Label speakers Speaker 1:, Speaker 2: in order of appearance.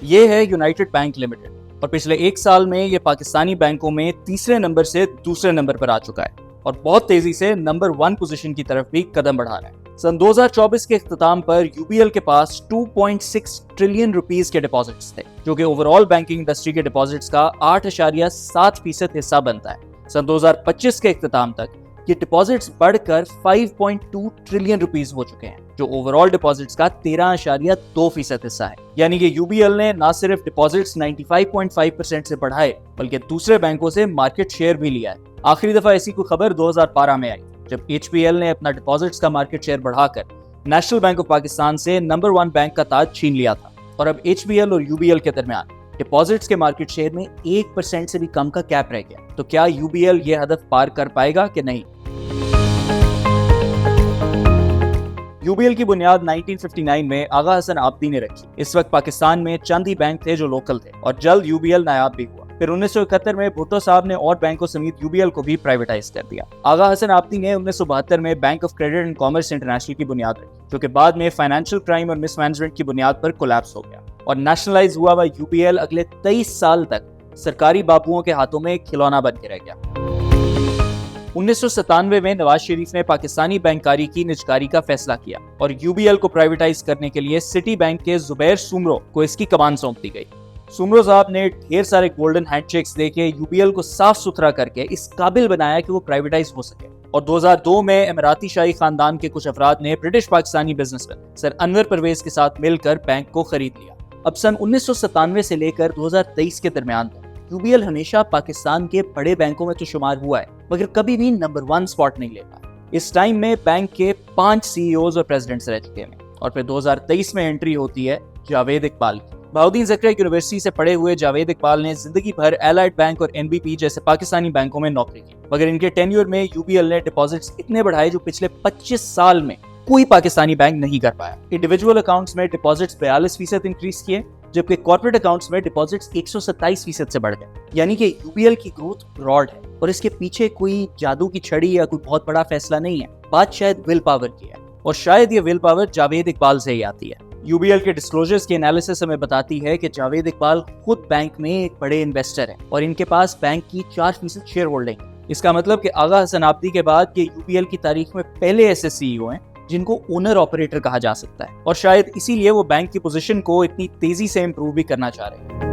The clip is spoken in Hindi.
Speaker 1: ये है यूनाइटेड बैंक लिमिटेड और पिछले एक साल में ये पाकिस्तानी बैंकों में तीसरे नंबर से दूसरे नंबर पर आ चुका है और बहुत तेजी से नंबर 1 पोजीशन की तरफ भी कदम बढ़ा रहा है। सन 2024 के इख्तिताम पर यूबीएल के पास 2.6 ट्रिलियन रुपीस के डिपॉजिट्स थे, जो कि ओवरऑल बैंकिंग इंडस्ट्री के डिपॉजिट्स का 8.7% हिस्सा बनता है। सन 2025 के इख्तिताम तक ये डिपॉजिट्स बढ़कर 5.2 ट्रिलियन रुपीस हो चुके हैं, जो ओवरऑल डिपॉजिट्स का 13.2% हिस्सा है। यानी कि यूबीएल ने न सिर्फ डिपॉजिट्स 95.5% से बढ़ाए, बल्कि दूसरे बैंकों से मार्केट शेयर भी लिया है। आखिरी दफा ऐसी कोई खबर 2012 में आई, जब एचपीएल ने अपना डिपॉजिट्स का मार्केट शेयर बढ़ाकर नेशनल बैंक ऑफ पाकिस्तान से नंबर 1 बैंक का ताज छीन लिया था। और अब एचपीएल और यूबीएल के दरमियान डिपॉजिट्स के मार्केट शेयर में 1% से भी कम का कैप रह गया। तो क्या यूबीएल ये हदफ पार कर पाएगा कि नहीं? यूबीएल की बुनियाद 1959 में आगा हसन आब्दी ने रखी। इस वक्त पाकिस्तान में चंद ही बैंक थे जो लोकल थे और जल्द यूबीएल नायाब भी हुआ। फिर 1971 में भुट्टो साहब ने और बैंकों समेत यूबीएल को भी प्राइवेटाइज कर दिया। आगा हसन आब्दी ने 1972 में bank of credit and commerce international की बुनियाद रखी, जो कि बाद में फाइनेंशियल क्राइम और मिसमैनेजमेंट की बुनियाद पर कोलैप्स हो गया और नेशनलाइज हुआ हुआ यूबीएल अगले 23 साल तक सरकारी बाबुओं के हाथों में खिलौना बन के रह गया। 1997 में नवाज शरीफ ने पाकिस्तानी बैंककारी की निजकारी का फैसला किया और यूबीएल को प्राइवेटाइज करने के लिए सिटी बैंक के जुबैर सुमरो को इसकी कमान सौंप दी गई। सुमरो साहब ने ढेर सारे गोल्डन हैंडशेक्स देके यूबीएल को साफ सुथरा करके इस काबिल बनाया कि वो प्राइवेटाइज हो सके। और 2002 में अमीराती शाही खानदान के कुछ अफराद ने British Pakistani businessman sir Anwar Parvez के साथ मिलकर बैंक को खरीद लिया। अब सन 1997 से लेकर 2023 के दरमियान यूबीएल हमेशा पाकिस्तान के बड़े बैंकों में तो शुमार हुआ है, मगर कभी भी नंबर 1 स्पॉट नहीं ले पाया। इस टाइम में बैंक के 5 सीईओज और प्रेसिडेंट्स रह चुके हैं। और फिर 2023 में एंट्री होती है जावेद इकबाल की। बहाउद्दीन ज़करिया यूनिवर्सिटी से पढ़े हुए जावेद इकबाल ने जिंदगी भर एलाइड बैंक और एनबीपी जैसे पाकिस्तानी बैंकों में नौकरी की, मगर इनके टेन्योर में यूबीएल ने डिपॉजिट्स इतने बढ़ाए जो पिछले 25 साल में कोई पाकिस्तानी बैंक नहीं कर पाया। इंडिविजुअल अकाउंट्स में डिपॉजिट्स 42% इंक्रीज किए, जबकि कॉर्पोरेट अकाउंट्स में डिपॉजिट्स 127% से बढ़ गए। यानी कि यूबीएल की ग्रोथ ब्रॉड है और इसके पीछे कोई जादू की छड़ी या कोई बहुत बड़ा फैसला नहीं है। बात शायद विल पावर की है और शायद ये विल पावर जावेद इकबाल से ही आती है। यूबीएल के डिस्क्लोजर्स की एनालिसिस हमें बताती है कि जावेद इकबाल खुद बैंक में एक बड़े इन्वेस्टर हैं और इनके पास बैंक की 4% शेयर होल्डिंग है। इसका मतलब कि आगा हसन आब्दी के बाद ये यूबीएल की तारीख में पहले ऐसे सीईओ हैं जिनको ओनर ऑपरेटर कहा जा सकता है और शायद इसीलिए वो बैंक की पोजीशन को इतनी तेजी से इंप्रूव भी करना चाह रहे हैं।